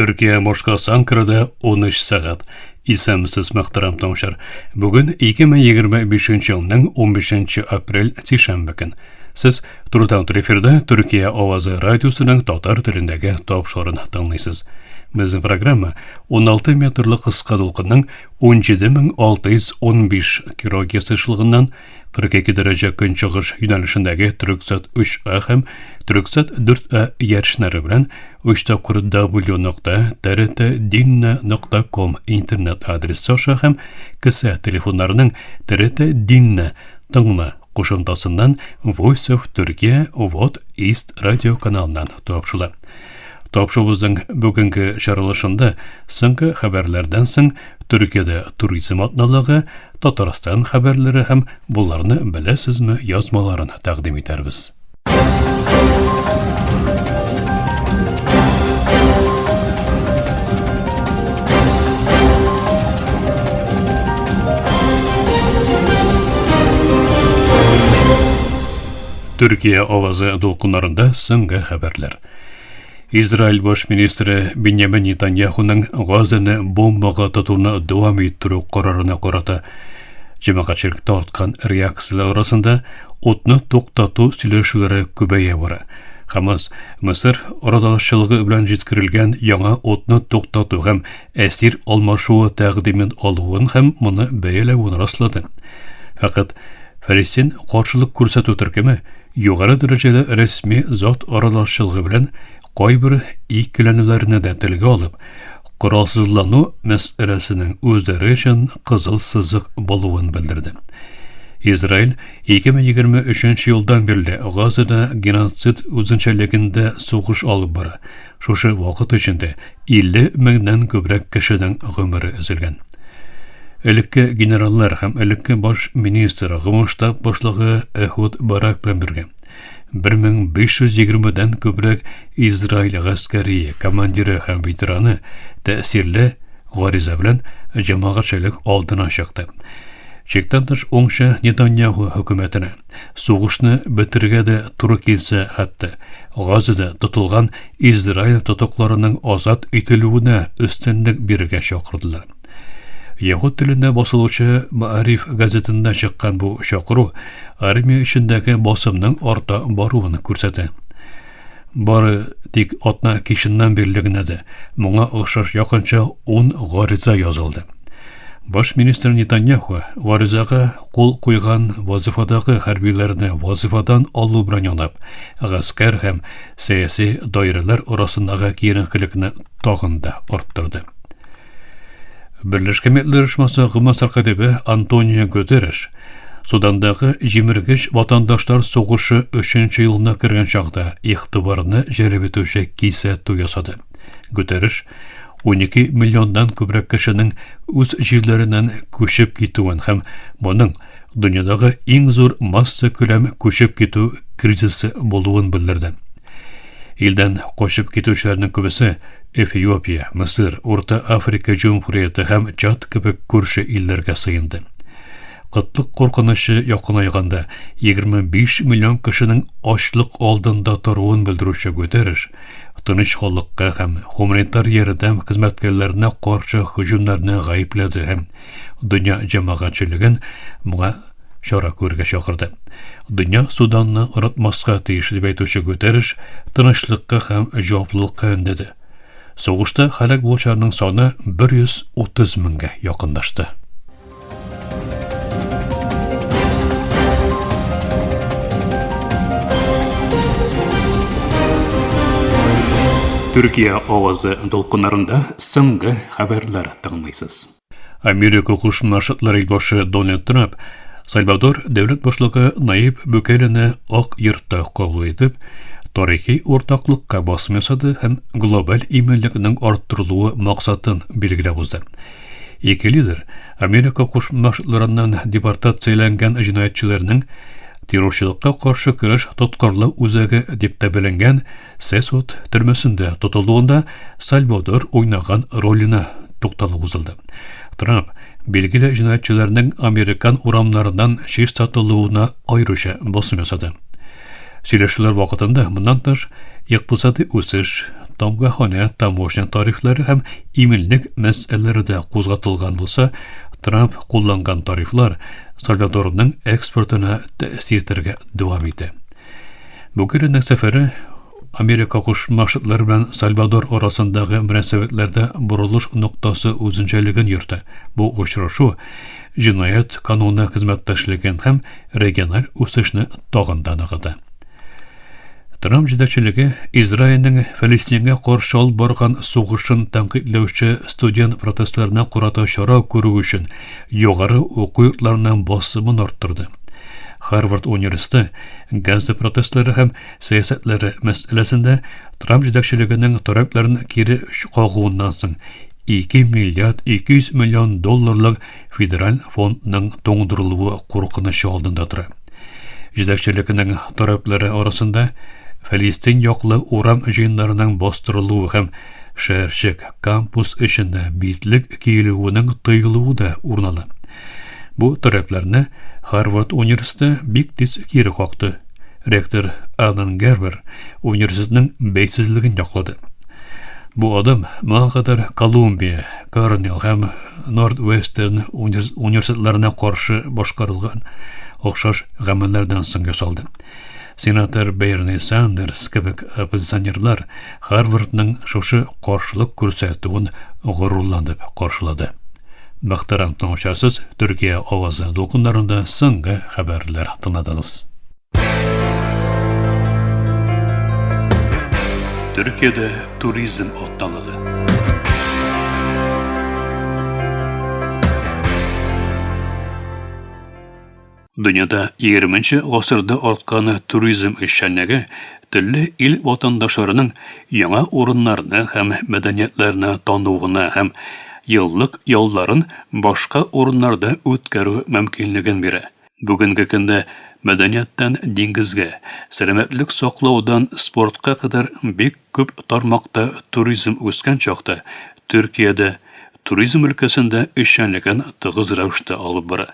Türkiye Moskва Анкарада 13 сағат. Исәмсез мөхтәрәм тыңлаучылар. Бүген 2025 елның 15 апрель сишәмбе көн. Сез турыдан эфирдә Türkiye авазы радиосының татар телендәге тапшырын тыңлыйсыз. Безнең программа 16 метрлы кыска дулкынның 17615 кГц ышылыгыннан 42 дәрәҗә көнчыгыш юнәлешендәге Түрксат 3А һәм Түрксат 4А ярышнары белән www.trtdinna.com интернет адресы аша һәм кесә телефоннарының TRT-Dinna тыңла кушымтасыннан Voice of Turkey Вот East радио каналыннан тапшыла. Тапшырыбызның бүгенге чаралышында соңгы хәбәрләрдән соң Төркиядә туризм атналыгы, Татарстан хәбәрләре һәм буларны беләсезме язмаларын тәкъдим итәрбез. Türkiye авазы дулкыннарында соңгы хәбәрләр. Израиль баш министры Беньямин Нетаньяхуның Газаны бомбага тотуны дәвам иттерү карарына карата җәмәгатьчелеккә арткан реакцияләр арасында утны туктату сөйләшүләре күбәя бара. Хамас Мисыр арадашчылыгы белән җиткерелгән яңа утны туктату һәм әсир алмашуы тәкъдимен алуын һәм моны бәяләвен раслады. Фақат Фәлестин каршылык күрсәтү төркеме югары дәрәҗәле рәсми зат арадашчылыгы белән кайбер икеләнүләрне дә телгә алып, коралсызлану мәсьәләсенең үзләре өчен кызыл сызык булуын белдерде. Израиль 2023 елдан бирле Газада геноцид үзенчәлегендә сугыш алып бара. Шушы вакыт эчендә 50 меңнән күбрәк кешенең гомере өзелгән. Элекке генераллар һәм элекке баш министр гомштаб башлыгы Эхуд Барак белән бергә 1520-дән күбрәк Израиль гаскәри командиры һәм ветераны тәэсирле гариза белән җәмәгатьчелек алдына чыкты. Чиктән тыш уңшы Нетаньяху хөкүмәтенә сугышны бетергә дә туры килсә, хәтта Газада тотылган Израиль тотыкларының азат ителүенә өстенлек бирергә чакырдылар. Яһуд телендә басылучы Маариф газетында чыккан бу чакыру армия эчендәге басымның арта баруын күрсәтә. Бары тик атна кишеннән бирлегенә дә моңа охшаш якынча 10 гариза язылды. Баш министр Нетаньяху гаризага кул куйган вазифадагы хәрбиләрне вазифадан алу белән янап, гаскәр һәм сәяси даирәләр арасындагы киеренкелекне тагын да арттырды. Берләшкән Милләтләр Оешмасы Гомумән катибы Антонио Гутерреш Судандагы җимергеч ватандашлар сугышы 3нче елына кергән чакта игътибарны җәлеп итүче кисәтү ясады. Гутерреш 12 миллионнан күбрәк кешенең үз җирләреннән күчеп китүен һәм моның дөньядагы иң зур масса күләм күчеп китү кризисы булуын белдерде. Илдән качып китүчеләрнең күбесе Эфиопия, Мисыр, Урта Африка Җумһурияте һәм Чад кебек күрше илләргә сыенды. Кытлык куркынышы якынайганда 25 миллион кешенең ачлык алдында торуын белдерүче Гутерреш тыныч халыкка һәм гуманитар ярдәм хезмәткәрләренә каршы һөҗүмнәрне гаепләде һәм дөнья җәмәгатьчелеген моңа чара күрергә чакырды. Дөнья Суданны оратмаска тиеш дип әйтүче Гутерреш тынычлыкка һәм җаваплылыкка өндәде. Сугышта һәлак булучыларның саны 130 меңгә якынлашты. Türkiye авазы дулкыннарында соңгы хәбәрләр тыңлыйсыз. Америка Кушма Штатлары башы Дональд Трамп Сальвадор дәүләт башлыгы Наиб Букелене ак йортта кабул итеп, тарихи уртаклыкка басым ясады һәм глобаль иминлекнең арттырылуы максатын билгеләп узды. Ике лидер Америка Кушма Штатларыннан депортацияләнгән җинаятьчеләрнең террорчылыкка каршы көрәш тоткарлы үзәге дип тәбәләнгән Сесот төрмәсендә тотылуында Сальвадор уйнаган ролена тукталып узылды. Трамп билгеле җинаятьчеләрнең Американ урамнарыннан чистартылуына аеруча басым ясады. Сөйләшүләр вакытында моннан тыш икътисади үсеш, тамгахана таможня тарифлары һәм иминлек мәсьәләләре дә кузгатылган булса, Трамп кулланган тарифлар Сальвадорның экспортына тәэсир итәргә дәвам итә. Бу көннең сәфәре Америка Кушма Штатлары белән Сальвадор арасындагы мөнәсәбәтләрдә бурылыш ноктасы үзенчәлеген йөртә. Бу очрашу җинаять кануны хезмәттәшлеген һәм региональ үсешне тагын да ныгыта. Трамп җитәкчелеге Израильнең Фәлестингә каршы алып барган сугышын тәнкыйтьләүче студент протестларына карата чара күрү өчен югары уку йортларының басымын арттырды. Harvard университеты Газа протестлары һәм сәясәтләре мәсьәләсендә Трамп җитәкчелегенең тарапларын кире кагуыннан соң 2 миллиард 200 миллион долларлык федераль фондның тоңдырылуы куркынычы алдында тора. Җитәкчелегенең тараплары арасында Фәлестин яклы урам җыеннарының бастырылуы һәм шәһәрчек кампус эчендә битлек киелүенең тыелуы да урнала. Бу тарапларны Harvard университеты бик тиз кире какты. Ректор Алан Гербер университетның бәйсезлеген яклады. Бу адам Маңкатар Колумбия, Корнелл һәм Норд-Вестерн университетларына каршы башкарылган охшаш гамәлләрдән соң ясалды. Сенатор Берни Сандерс кебек оппозиционерлар Harvardның шушы каршылык күрсәтүен горурланып каршылады. Бахтарам тыңлаучысыз, Төркия авазы дулкындарында соңгы хәбәрләр тыңладыгыз. Төркиядә туризм отталыгы. Дөньяда 20-нче гасырда арткан туризм эшчәнлеге төрле ил ватандашларының яңа урыннарны һәм мәдәниятләрне тануына һәм еллык ялларын башка урыннарда үткәрү мөмкинлеген бирә. Бүгенге көндә мәдәнияттан диңгезгә, сәламәтлек саклаудан спортка кадәр бик күп тармакта туризм үскән чакта Төркиядә туризм өлкәсендә эшчәнлеген тыгыз рәвештә алып бара.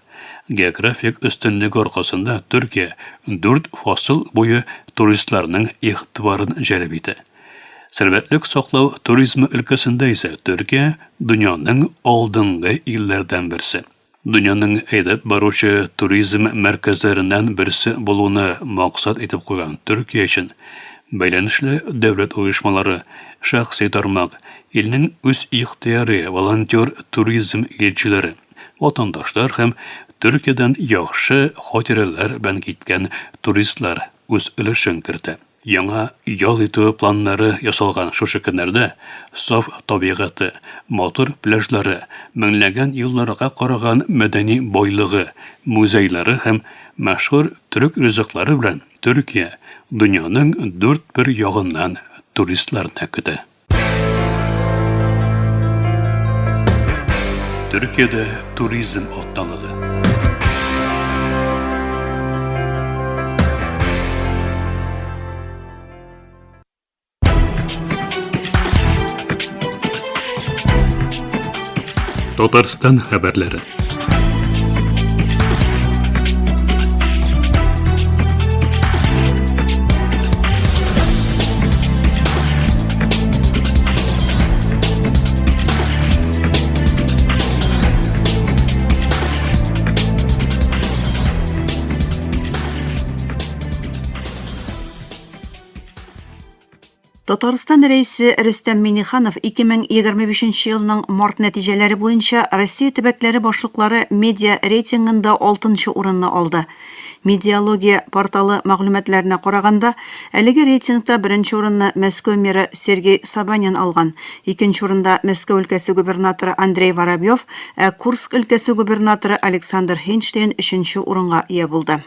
Географик өстенлеге аркасында Төркия 4 фасыл буе туристларның игътибарын җәлеп итә. Сәламәтлек саклау туризмы өлкәсендә исә Төркия дөньяның алдынгы илләрдән берсе. Дөньяның әйдәп баручы туризм мәркәзләреннән берсе булуны максат итеп куйган Төркия өчен бәйләнешле дәүләт оешмалары, шәхси тармак, илнең үз ихтыяры, волонтер туризм илчеләре, ватандашлар һәм Төркиядән яхшы хатирәләр белән киткән туристлар үз өлешен кертә. Яңа ял итү планнары ясалган шушы көннәрдә саф табигаты, матур пляжлары, меңләгән елларга караган мәдәни байлыгы, музейлары һәм мәшһүр төрек ризыклары белән Төркия дөньяның 4 бер ягыннан туристларны көтә. Төркиядә туризм отталыгы. Татарстан хәбәрләре. Татарстан рәисе Рөстәм Миңнеханов 2025 елның март нәтиҗәләре буенча Россия төбәкләре башлыклары медиа рейтингында 6-нчы урынны алды. Медиалогия порталы мәгълүматларына караганда, әлеге рейтингта 1-нче урынны Мәскәү мэры Сергей Собянин алган. 2-нче урында Мәскәү өлкәсе губернаторы Андрей Воробьев, Курск өлкәсе губернаторы Александр Хейнштейн 3-нче урынга ия булды.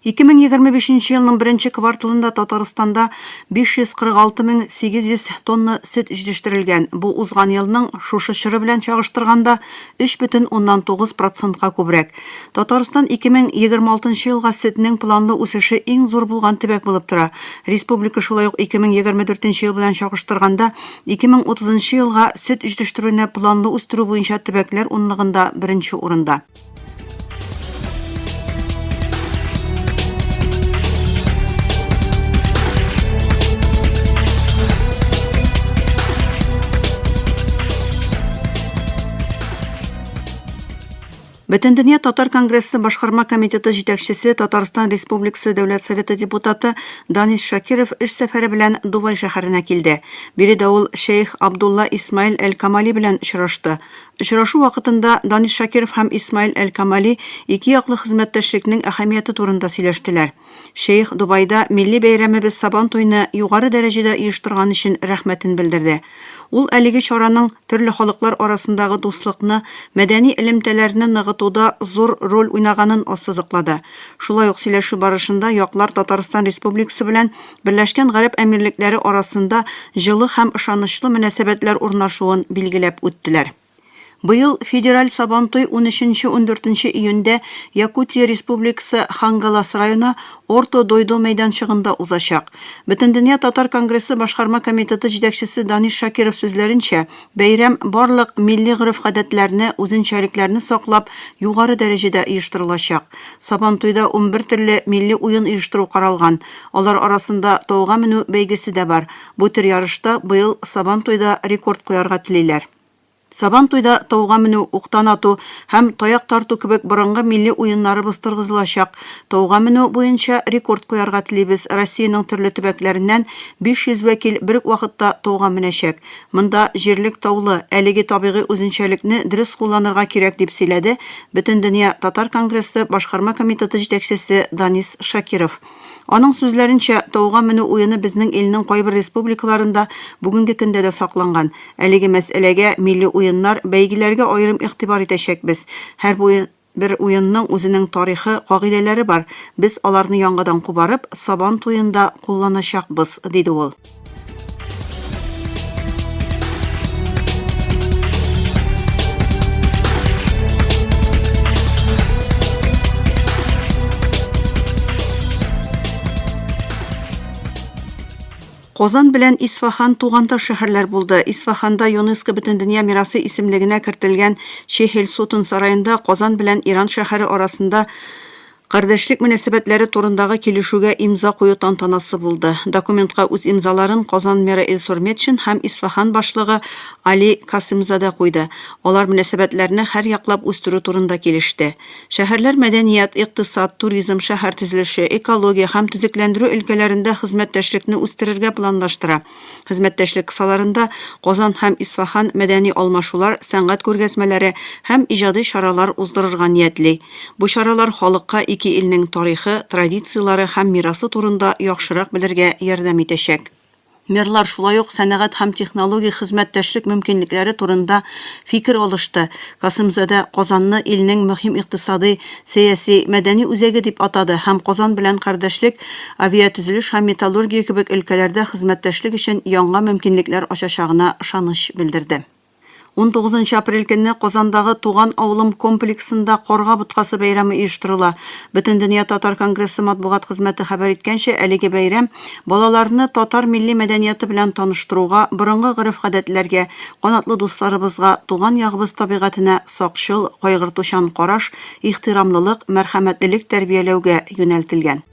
2025 елның 1-нче кварталында Татарстанда 546,800 тонна сөт җитештерелгән. Бу узган елның шушы чоры белән чагыштырганда 3,9%-ка күбрәк. Татарстан 2026 елга сөтнең планлы үсеше иң зур булган төбәк булып тора. Республика шулай ук 2024 ел белән чагыштырганда 2030 елга сөт җитештерүне планлы үстерү буенча төбәкләр унлыгында 1-нче урында. Бөтендөнья Татар конгрессы башкарма комитеты җитәкчесе Татарстан Республикасы Дәүләт Советы депутаты Данис Шакиров эш сәфәре белән Дубай шәһәренә килде. Биредә ул шейх Абдулла Исмаил Әл-Камали белән очрашты. Очрашу вакытында Данис Шакиров һәм Исмаил Әл-Камали ике яклы хезмәттәшлекнең әһәмияте турында сөйләштеләр. Шейх Дубайда милли бәйрәмебез Сабан туйны югары дәрәҗәдә оештырган өчен рәхмәтен белдерде. Ул әлеге чараның төрле халыклар арасындагы дуслыкны, мәдәни элемтәләрне ныгытуда зур роль уйнаганын ассызыклады. Шулай ук сөйләшү барышында яклар Татарстан Республикасы белән Берләшкән Гарәп Әмирлекләре арасында җылы һәм ышанычлы мөнәсәбәтләр урнашуын билгеләп үттеләр. Быел федераль Сабантуй 13-14 июньдә Якутия Республикасы Хангалас районы Орто Дойду мәйданчыгында узачак. Бөтендөнья Татар конгрессы башкарма комитеты җитәкчесе Данис Шакиров сүзләренчә, бәйрәм барлык милли гореф-гадәтләрне, үзенчәлекләрне саклап, югары дәрәҗәдә оештырылачак. Сабантуйда 11 төрле милли уен оештыру каралган. Алар арасында тауга менү бәйгесе дә бар. Бу төр ярышта быел Сабантуйда рекорд куярга телиләр. Сабантуйда тауга менү, уктан ату һәм таяк тарту кебек борынгы милли уеннарыбыз торгызылачак. Тауга менү буенча рекорд куярга телибез. Россиянең төрле төбәкләреннән 500 вәкил бер үк вакытта тауга менәчәк. Монда җирлек таулы, әлеге табигый үзенчәлекне дөрес кулланырга кирәк дип сөйләде Бөтендөнья Татар конгрессы башкарма комитеты җитәкчесе Данис Шакиров. Аның сүзләренчә, тауга менү уены безнең илнең кайбер республикаларында бүгенге көндә дә сакланган. Әлеге мәсьәләгә милли уеннар, бәйгеләргә аерым игътибар итәчәкбез. Һәр бер уенның үзенең тарихы, кагыйдәләре бар. Без аларны яңадан кубарып, Сабан туенда кулланачакбыз, диде ул. Казан белән Исфахан тугандаш шәһәрләр булды. Исфаханда ЮНЕСКО Бөтендөнья мирасы исемлегенә кертелгән Шейхел Сутун сараенда Казан белән Иран шәһәре арасында Кардәшлек мөнәсәбәтләре турындагы килешүгә имза кую тантанасы булды. Документка үз имзаларын Казан мэры Илсур Метшин һәм Исфахан башлыгы Али Касымзада куйды. Алар мөнәсәбәтләрне һәр яклап үстерү турында килеште. Шәһәрләр мәдәният, икътисад, туризм, шәһәр төзелеше, экология һәм төзекләндерү өлкәләрендә хезмәттәшлекне үстерергә планлаштыра. Хезмәттәшлек кысаларында Казан һәм Исфахан мәдәни алмашулар, сәнгать күргәзмәләре һәм иҗади чаралар уздырырга ниятли. Бу чаралар халыкка ике илнең тарихы, традициялары һәм мирасы турында яхшырак белергә ярдәм итәчәк. Мерлар шулай ук сәнәгать һәм технология хезмәттәшлек мөмкинлекләре турында фикер алышты. Касымзада Казанны илнең мөһим икътисади, сәяси, мәдәни үзәге дип атады һәм Казан белән кардәшлек, авиатөзелеш һәм металлургия кебек өлкәләрдә хезмәттәшлек өчен яңа мөмкинлекләр ачачагына ышаныч белдерде. 19 апрель көнне Казандагы Туган авылым комплексында Карга боткасы бәйрәме оештырыла. Бөтендөнья Татар конгрессы матбугат хезмәте хәбәр иткәнчә, әлеге бәйрәм балаларны татар милли мәдәнияты белән таныштыруга, борынгы гореф-гадәтләргә, канатлы дусларыбызга, туган ягыбыз табигатенә сакчыл, кайгыртучан караш, ихтирамлылык, мәрхәмәтлелек тәрбияләүгә юнәлтелгән.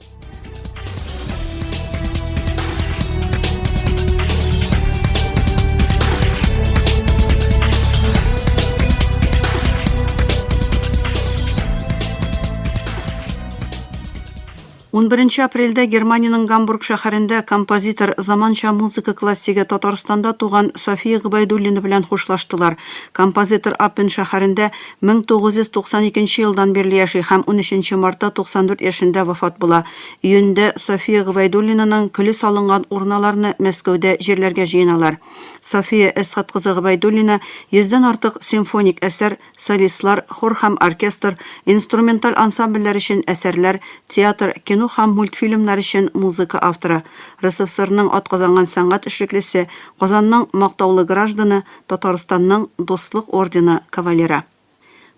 Он 1 апрельдә Германиянең Гамбург шәһәрендә композитор, заманча музыка классигы Татарстанда туган София Гыбайдуллина белән хушлаштылар. Композитор Аппен шәһәрендә 1992 елдан бирле яши һәм 13 мартта 94 яшендә вафат була. Июньдә София Гыбайдуллинаның көле салынган урналарны Мәскәүдә җирләргә җыеналар. София Әсхат кызы Гыбайдуллина 100дән артык симфоник әсәр, солистлар, хор һәм оркестр, инструменталь ансамбльләр өчен әсәрләр, театр, кино һәм мультфильмнар өчен музыка авторы. РСФСРның атказанган сәнгать эшлеклесе, Казанның мактаулы гражданы, Татарстанның Дуслык ордены кавалеры.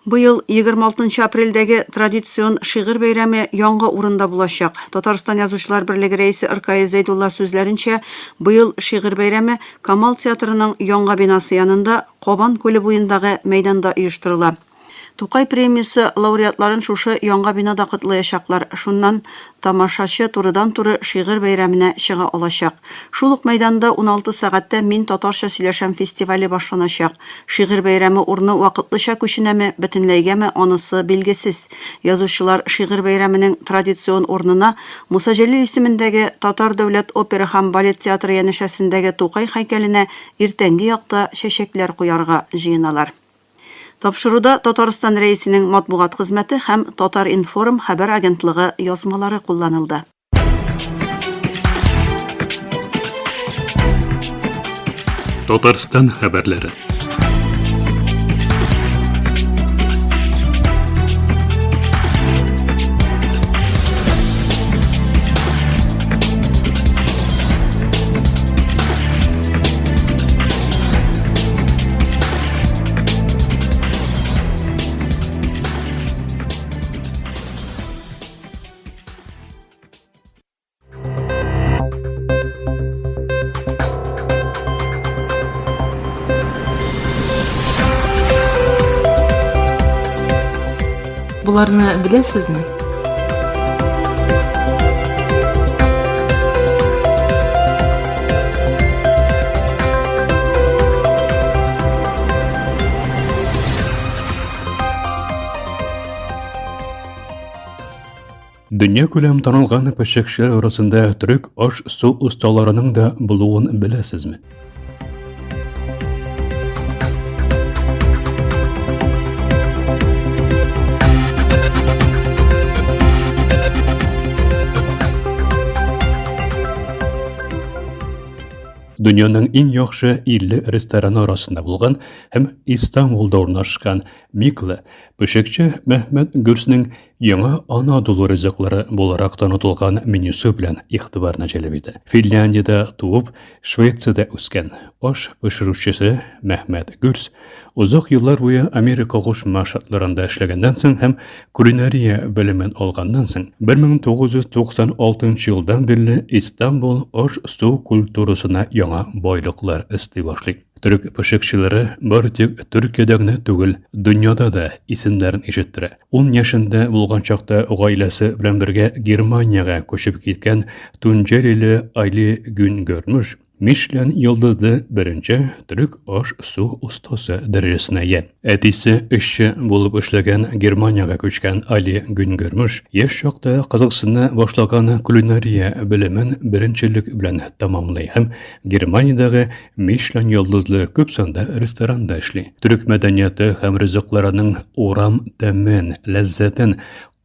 Быел 26 апрельдәге традицион шигырь бәйрәме яңа урында булачак. Татарстан язучылар берлеге рәисе Иркай Зәйдулла сүзләренчә, быел шигырь бәйрәме Камал театрының яңа бинасы янында Кабан күле буендагы мәйданда оештырыла. Тукай премиясы лауреатларын шушы яңа бинада котлаячаклар. Шуннан тамашачы турыдан-туры шигырь бәйрәменә чыга алачак. Шул ук мәйданда 16 сәгатьтә Мин татарча сөйләшәм фестивале башланачак. Шигырь бәйрәме урны вакытлыча күченәме, бөтенләйгәме, анысы билгесез. Язучылар шигырь бәйрәменең традицион урнына Муса Җәлил исемендәге Татар дәүләт опера һәм балет театры янәшәсендәге Тукай һәйкәленә иртәнге якта чәчәкләр куярга җыеналар. Тапшыруда Татарстан рәисенең матбугат хезмәте һәм Татар информ хәбәр агентлыгы язмалары кулланылды. Татарстан хәбәрләре. Буларны беләсезме? Дөнья күләм танылган пешекчеләр арасында төрек аш-су осталарының да булуын беләсезме? Дөньяның иң яхшы 50 рестораны арасында булган һәм Истанбулда урнашкан Микла пешекче Мәхмәт Гүрснең яңа Анадолу ризыклары буларак танытылган менюсы белән игътибарны җәлеп итә. Финляндиядә туып, Швециядә үскән аш пешерүчесе Мәхмәт Гүрс узак еллар буе Америка Кушма Штатларында эшләгәннән соң һәм кулинария белемен алганнан соң 1996 елдан бирле Истанбул аш-су культурасына яңа байлыклар өсти башлый. Түрк пешекчеләре бары тик Төркиядә генә түгел, дөньяда да исемнәрен ишеттерә. 10 яшендә булган чакта гаиләсе белән бергә Германиягә күчеп киткән Тунҗериле Али Güngörmüş Michelin йолдызлы беренче төрек аш-су устасы дәрәҗәсенә ия. Әтисе эшче булып эшләгән Германиягә күчкән Али Güngörmüş яшь чакта кызыксына башлаган кулинария белемен беренчелек белән тәмамлый һәм Германиядәге Michelin йолдызлы күп санда ресторанда эшли. Төрек мәдәнияте һәм ризыкларының урам тәмен, ләззәтен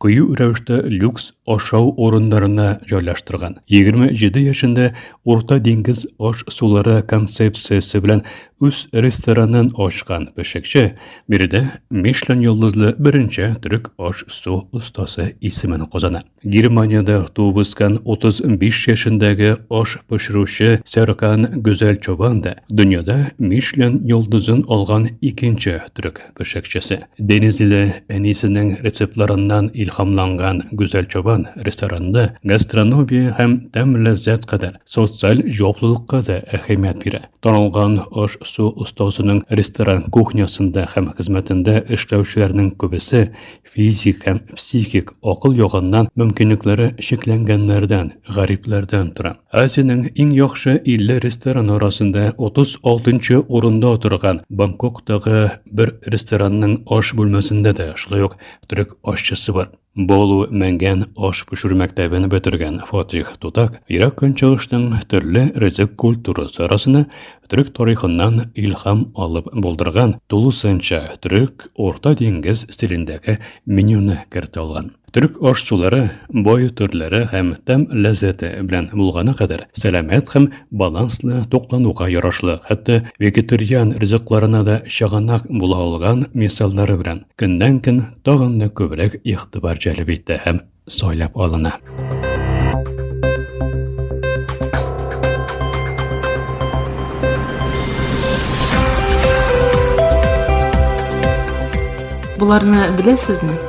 кыю рәвештә люкс ашау урыннарына җайлаштырган. 27 яшендә Урта диңгез аш-сулары концепциясе белән үз ресторанын ачкан пешекче биредә Michelin йолдызлы беренче төрек аш-су устасы исемен казана. Германиядә туып үскән 35 яшендәге аш пешерүче Серкан Гүзәл Чобан да дөньяда Michelin йолдызын алган икенче төрек пешекчесе. Денизле әнисенең рецептларыннан илһамланган Гүзәл Чобан ресторанында гастрономия һәм тәм ләззәт кадәр социаль җаваплылыкка да әһәмият бирә. Танылган аш-су устасының ресторан кухнясында һәм хезмәтендә эшләүчеләрнең күбесе физик һәм психик акыл ягыннан мөмкинлекләре шикләнгәннәрдән, гарипләрдән тора. Азияның иң яхшы 50 ресторан арасында 36-нчы урында торган Бангкоктагы бер ресторанның аш бүлмәсендә дә шулай ук төрек ашчысы бар. Болу мәңгән аш пешерү мәктәбен бетергән Фатих Тутак Ирак көнчыгышның төрле ризык культурасы арасына төрек тарихыннан илһам алып булдырган тулысынча төрек Орта диңгез стилендәге менюны кертә алган. Төрек аш-сулары бай төрләре һәм тәм ләззәте белән булганы кадәр сәламәт һәм баланслы туклануга ярашлы, хәтта вегетариан ризыкларына да чыганак була алган мисаллары белән көннән-көн тагын да күбрәк игътибар җәлеп итә һәм сайлап алына. Буларны беләсезме?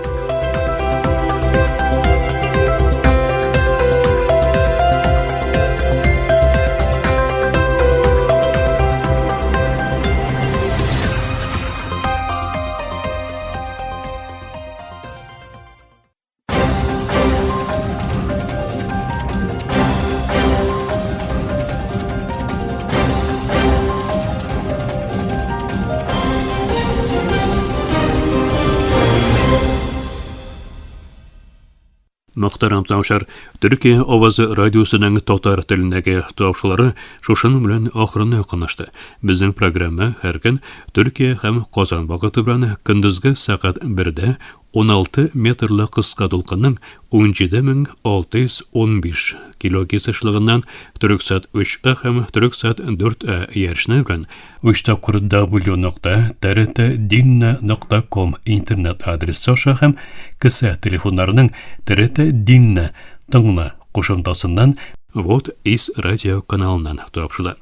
Мөхтәрәм тыңлаучылар, Төркия авазы радиосының татар телендәге тапшырулары шушының белән ахырына якынлашты. Безнең программа һәр көн Төркия һәм Казан вакыты белән көндезге сәгать 1дә 16 метрлы кыска дулкынның 17615 килогерц-лыгыннан Төрксат 3 һәм Төрксат 4 ярышны белән www.trtdinna.com интернет адресы аша һәм кесә телефоннарының TRT Dinna тыңла кушымтасыннан Вот из радио каналынан тапшыла.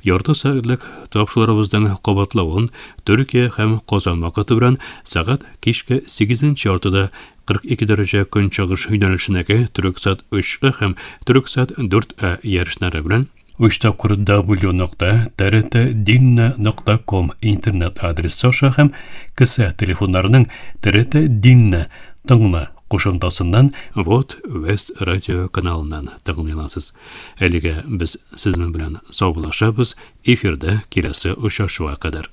Ярты сәгатьлек тапшыруларыбызның кабатлавын Төркия һәм Казан вакыты белән сәгать кичке 8:40 42 дәрәҗә көнчыгыш юнәлешендәге Төрксат 3 һәм Төрксат 4 ярышлары белән www.trtdinna.com интернет адресы аша һәм кесә телефоннарының TRT Dinna тыңла кушымтасыннан Вот Вест радио каналынан тыңлый аласыз. Әлегә без сезнең белән саубуллашабыз. Эфирдә киләсе очрашуга кадәр.